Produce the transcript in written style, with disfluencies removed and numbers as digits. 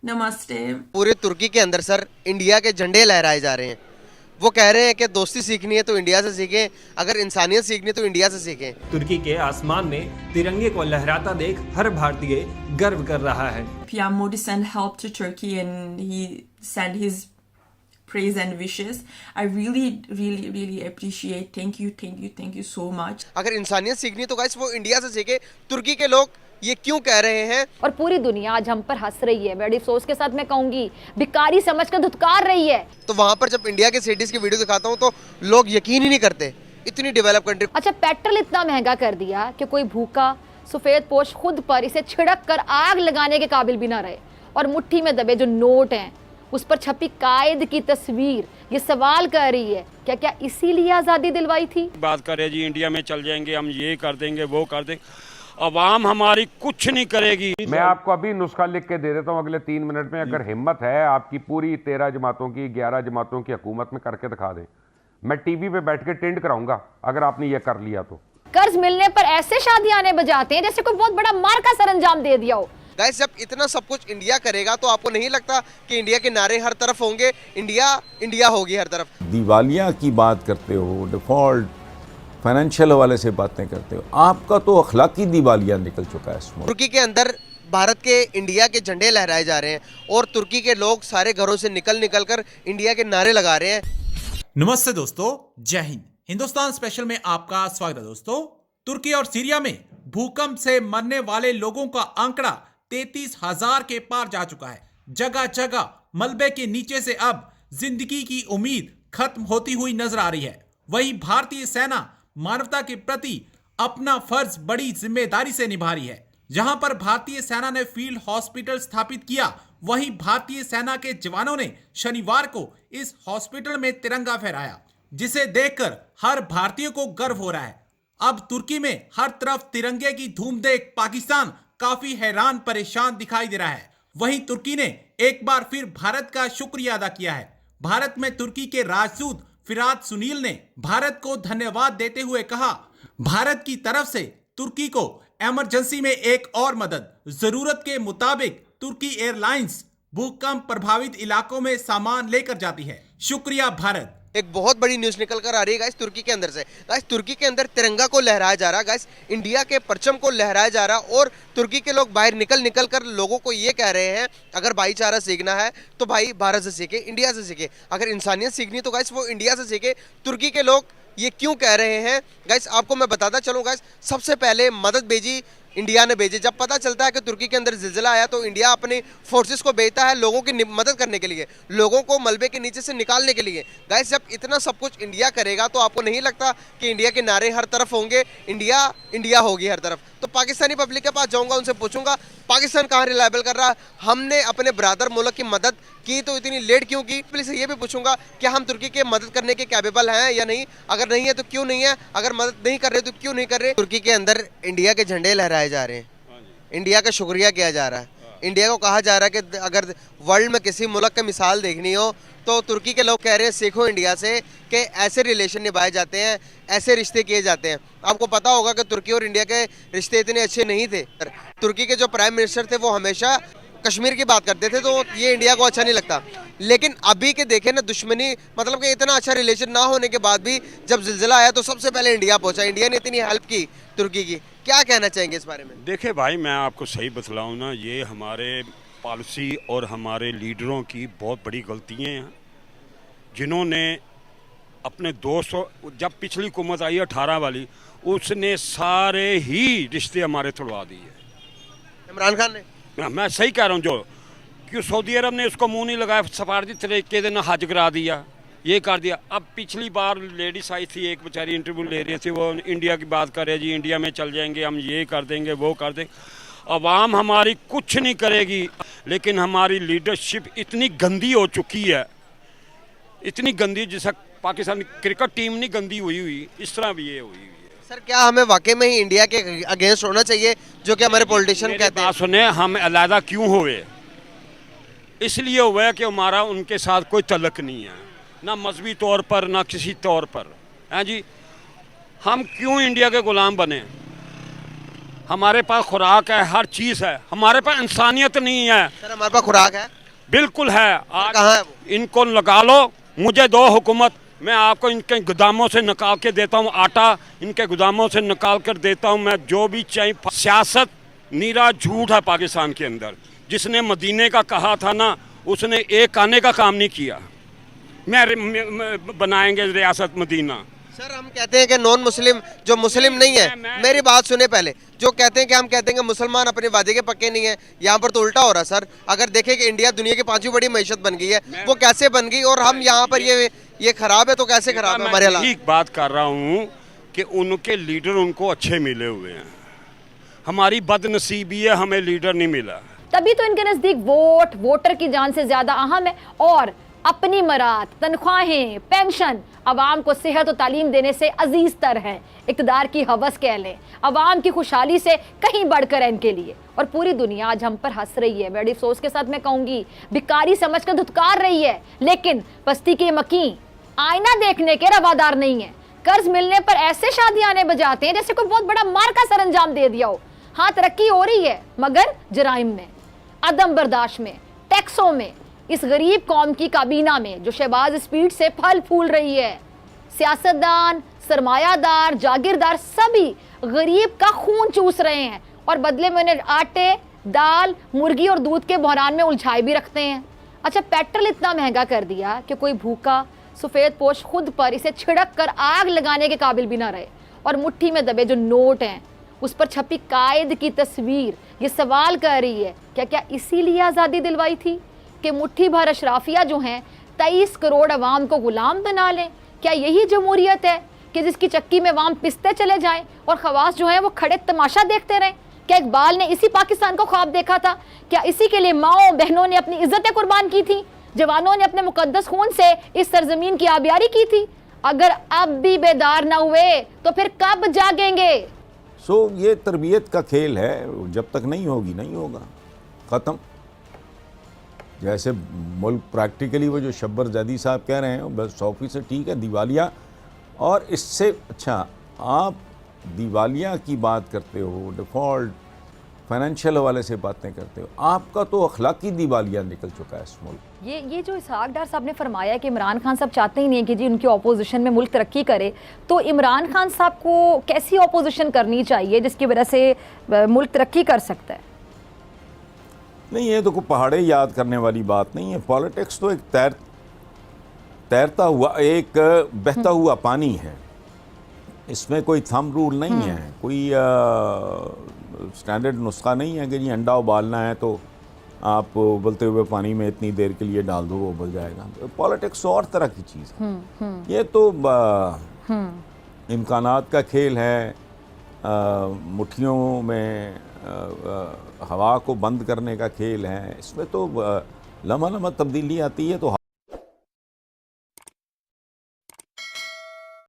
नमस्ते। पूरे तुर्की के अंदर सर इंडिया के झंडे लहराए जा रहे हैं। वो कह रहे हैं कि दोस्ती सीखनी है तो इंडिया से सीखें, अगर इंसानियत सीखनी है तो इंडिया से सीखें। तुर्की के आसमान में तिरंगे को लहराता देख हर भारतीय गर्व कर रहा है। PM Modi sent help to Turkey and he sent his praise and wishes. I really appreciate. Thank you so much. अगर इंसानियत सीखनी है तो गाइस वो इंडिया से सीखे। तुर्की के लोग ये क्यों कह रहे हैं? और पूरी दुनिया आज हम पर हंस रही है, बड़ी अफसोस के साथ मैं कहूंगी, भिखारी समझकर धुतकार रही है। तो वहां पर जब इंडिया के सिटीज की वीडियो दिखाता हूँ तो लोग यकीन ही नहीं करते, इतनी डेवलप कंट्री। अच्छा, पेट्रोल इतना महंगा कर दिया कि कोई भूखा सफेद पोश खुद पर इसे छिड़क कर आग लगाने के काबिल भी ना रहे। और मुट्ठी में दबे जो नोट हैं, उस पर छपी कायद की तस्वीर ये सवाल कर रही है, क्या इसीलिए आजादी दिलवाई थी? बात करे जी इंडिया में चल जाएंगे, हम ये कर देंगे वो कर देंगे, अवाम हमारी कुछ नहीं करेगी। मैं आपको अभी नुस्खा लिख के दे देता हूं, अगले 3 मिनट में अगर हिम्मत है आपकी पूरी 13 जमातों की 11 जमातों की हुकूमत में करके दिखा दें, मैं टीवी पे बैठ के टेंड कराऊंगा अगर आपने ये कर लिया तो। कर्ज मिलने पर ऐसे शादियां आने बजाते हैं जैसे कोई बहुत बड़ा मार का सरंजाम दे दिया हो। गाइस जब इतना सब कुछ इंडिया करेगा तो आपको नहीं लगता कि इंडिया के नारे हर तरफ होंगे, इंडिया होगी हर तरफ। दिवालिया की बात करते हो, डिफॉल्ट फाइनेंशियल हवाले से बातें करते हो, आपका तो अखलाकी दिवालिया निकल चुका है इसमें। तुर्की के अंदर भारत के इंडिया के झंडे लहराए जा रहे हैं और तुर्की के लोग सारे घरों से निकल कर इंडिया के नारे लगा रहे हैं। नमस्ते दोस्तों, जय हिंद। हिंदुस्तान स्पेशल में आपका स्वागत है दोस्तों। तुर्की और सीरिया में भूकंप से मरने वाले लोगों का आंकड़ा 33,000 के पार जा चुका है। जगह जगह मलबे के नीचे से अब जिंदगी की उम्मीद खत्म होती हुई नजर आ रही है। वहीं भारतीय सेना मानवता के प्रति अपना फर्ज बड़ी जिम्मेदारी से निभा रही है। जहां पर भारतीय सेना ने फील्ड हॉस्पिटल स्थापित किया, वहीं भारतीय सेना के जवानों ने शनिवार को इस हॉस्पिटल में तिरंगा फहराया, जिसे देखकर हर भारतीय को गर्व हो रहा है। अब तुर्की में हर तरफ तिरंगे की धूम देख पाकिस्तान काफी हैरान परेशान दिखाई दे रहा है। वहीं तुर्की ने एक बार फिर भारत का शुक्रिया अदा किया है। भारत में तुर्की के राजदूत फिराद सुनील ने भारत को धन्यवाद देते हुए कहा, भारत की तरफ से तुर्की को इमरजेंसी में एक और मदद, जरूरत के मुताबिक तुर्की एयरलाइंस भूकंप प्रभावित इलाकों में सामान लेकर जाती है। शुक्रिया भारत। एक बहुत बड़ी न्यूज निकल कर आ रही है गाइस तुर्की के अंदर से। गाइस तुर्की के अंदर तिरंगा को लहराया जा रहा है, गाइस इंडिया के परचम को लहराया जा रहा है और तुर्की के लोग बाहर निकल कर लोगों को ये कह रहे हैं, अगर भाईचारा सीखना है तो भाई भारत से सीखे, इंडिया से सीखे। अगर इंसानियत सीखनी है तो गाइस वो इंडिया से सीखे। तुर्की के लोग ये क्यों कह रहे हैं गाइस, आपको मैं बताता चलूँ गाइस। सबसे पहले मदद भेजी इंडिया ने भेजी। जब पता चलता है कि तुर्की के अंदर जिलजिला आया तो इंडिया अपनी फोर्सेस को भेजता है लोगों की मदद करने के लिए, लोगों को मलबे के नीचे से निकालने के लिए। गाइस जब इतना सब कुछ इंडिया करेगा तो आपको नहीं लगता कि इंडिया के नारे हर तरफ होंगे, इंडिया होगी हर तरफ। तो पाकिस्तानी पब्लिक के पास जाऊंगा, उनसे पूछूंगा पाकिस्तान कहाँ रिलायबल कर रहा है, हमने अपने ब्रदर मुल्क की मदद की तो इतनी लेट क्यों की। पुलिस से ये भी पूछूंगा क्या हम तुर्की के मदद करने के कैपेबल हैं या नहीं, अगर नहीं है तो क्यों नहीं है, अगर मदद नहीं कर रहे तो क्यों नहीं कर रहे। तुर्की के अंदर इंडिया के झंडे लहराए जा रहे हैं, इंडिया का शुक्रिया किया जा रहा है। इंडिया को कहा जा रहा है कि अगर वर्ल्ड में किसी मुल्क की मिसाल देखनी हो तो तुर्की के लोग कह रहे हैं सीखो इंडिया से कि ऐसे रिलेशन निभाए जाते हैं, ऐसे रिश्ते किए जाते हैं। आपको पता होगा कि तुर्की और इंडिया के रिश्ते इतने अच्छे नहीं थे। तुर्की के जो प्राइम मिनिस्टर थे वो हमेशा कश्मीर की बात करते थे, तो ये इंडिया को अच्छा नहीं लगता। लेकिन अभी के देखें ना, दुश्मनी मतलब कि इतना अच्छा रिलेशन ना होने के बाद भी जब जिलजिला आया तो सबसे पहले इंडिया पहुंचा। इंडिया ने इतनी हेल्प की तुर्की की, क्या कहना चाहेंगे इस बारे में? देखे भाई, मैं आपको सही बतलाऊँ ना, ये हमारे पॉलिसी और हमारे लीडरों की बहुत बड़ी गलतियाँ हैं, जिन्होंने अपने 200 जब पिछली हुकूमत आई 18 वाली, उसने सारे ही रिश्ते हमारे तोड़वा दिए। इमरान खान ने, मैं सही कह रहा हूँ, जो क्यों सऊदी अरब ने उसको मुंह नहीं लगाया, सफारती तरीके से हज करा दिया, ये कर दिया। अब पिछली बार लेडीज आई थी, एक बेचारी इंटरव्यू ले रही थी, वो इंडिया की बात कर रहे जी इंडिया में चल जाएंगे, हम ये कर देंगे वो कर देंगे, अवाम हमारी कुछ नहीं करेगी। लेकिन हमारी लीडरशिप इतनी गंदी हो चुकी है, इतनी गंदी, जैसा पाकिस्तान क्रिकेट टीम नहीं गंदी हुई, इस तरह भी ये हुई है। सर क्या हमें वाकई में ही इंडिया के अगेंस्ट होना चाहिए जो कि हमारे पॉलिटिशियन कहते हैं? सुने, हम अलहदा क्यों हुए? इसलिए हुआ कि हमारा उनके साथ कोई तल्लक नहीं है, ना मजहबी तौर पर ना किसी तौर पर, हैं जी। हम क्यों इंडिया के गुलाम बने? हमारे पास खुराक है, हर चीज़ है, हमारे पास इंसानियत नहीं है। सर हमारे पास खुराक है, बिल्कुल है। आज कहाँ है वो? इनको लगा लो, मुझे दो हुकूमत, मैं आपको इनके गोदामों से निकाल के देता हूँ आटा, इनके गोदामों से निकाल कर देता हूँ मैं जो भी चाहिए। सियासत नीरा झूठ है पाकिस्तान के अंदर। जिसने मदीने का कहा था ना, उसने एक आने का काम नहीं किया। मैं बनाएंगे रियासत मदीना। सर हम कहते हैं कि नॉन मुस्लिम जो मुस्लिम नहीं है, मेरी बात सुने पहले, जो कहते हैं कि हम कहते हैं कि मुसलमान अपने वादे के पक्के नहीं है, यहाँ पर तो उल्टा हो रहा है सर। अगर देखें कि इंडिया दुनिया की 5वीं बड़ी मईशत बन गई है, वो कैसे बन गई, और हम यहाँ पर ये खराब है, तो कैसे खराब है हमारे हालात? मैं बात कर रहा हूँ कि उनके लीडर उनको अच्छे मिले हुए हैं, हमारी बदनसीबी है हमें लीडर नहीं मिला। तभी तो इनके नजदीक वोटर की जान से ज्यादा अहम है, और अपनी मरात, तनख्वाहें, पेंशन अवाम को सेहत और तालीम देने से अजीज तर है। इक़्तिदार की हवस कह लें, अवाम की खुशहाली से कहीं बढ़कर है इनके लिए। और पूरी दुनिया आज हम पर हंस रही है, बड़ी अफसोस के साथ मैं कहूंगी, भिखारी समझकर धुतकार रही है। लेकिन बस्ती के मकीन आईना देखने के रवादार नहीं है। कर्ज मिलने पर ऐसे शादियाने बजाते हैं जैसे कोई बहुत बड़ा मार का सरंजाम दे दिया हो। हाँ, तरक्की हो रही है मगर जराइम में, अदम बर्दाश्त में, टैक्सों में, इस गरीब कौम की काबीना में जो शहबाज स्पीड से फल फूल रही है। सियासतदान, सरमायादार, जागीरदार सभी गरीब का खून चूस रहे हैं और बदले में उन्हें आटे, दाल, मुर्गी और दूध के बहरान में उलझाए भी रखते हैं। अच्छा, पेट्रोल इतना महंगा कर दिया कि कोई भूखा सफ़ेद पोश खुद पर इसे छिड़क कर आग लगाने के काबिल भी ना रहे। और मुट्ठी में दबे जो नोट हैं, उस पर छपी कायद की तस्वीर ये सवाल कर रही है, क्या इसीलिए आज़ादी दिलवाई थी कि मुट्ठी भर अशराफिया जो हैं 23 करोड़ अवाम को गुलाम बना लें? क्या यही जमहूरियत है कि जिसकी चक्की में अवाम पिसते चले जाएं और खवास जो हैं वो खड़े तमाशा देखते रहें? क्या इकबाल ने इसी पाकिस्तान को ख्वाब देखा था? क्या इसी के लिए माओ बहनों ने अपनी इज्जतें कुर्बान की थी? जवानों ने अपने मुकद्दस खून से इस सरजमीन की आबियारी की थी? अगर अब भी बेदार ना हुए तो फिर कब जागेंगे? ये तरबियत का खेल है, जब तक नहीं होगी नहीं होगा, ख़त्म। जैसे मुल्क प्रैक्टिकली वो जो शब्बर जैदी साहब कह रहे हैं बस 100% ठीक है, दिवालिया। और इससे अच्छा आप दिवालिया की बात करते हो, डिफ़ॉल्ट फाइनेंशियल हवाले से बातें करते हो, आपका तो अखलाकी दिवालिया निकल चुका है इस मुल्क। ये जो इसहाक डार साहब ने फरमाया कि इमरान खान साहब चाहते ही नहीं कि जी उनकी अपोजिशन में मुल्क तरक्की करे, तो इमरान खान साहब को कैसी अपोजिशन करनी चाहिए जिसकी वजह से मुल्क तरक्की कर सकता है? नहीं, ये तो कोई पहाड़े याद करने वाली बात नहीं है। पॉलिटिक्स तो एक तैरता हुआ, एक बहता हुआ पानी है, इसमें कोई थंब रूल नहीं है, कोई स्टैंडर्ड नुस्खा नहीं है कि जी अंडा उबालना है तो आप उबलते हुए पानी में इतनी देर के लिए डाल दो वो उबल जाएगा। पॉलिटिक्स और तरह की चीज़ है। ये तो इम्कानात का खेल है, मुट्ठियों में हवा को बंद करने का खेल है। इसमें तो लम्हा लम्हा तब्दीली आती है तो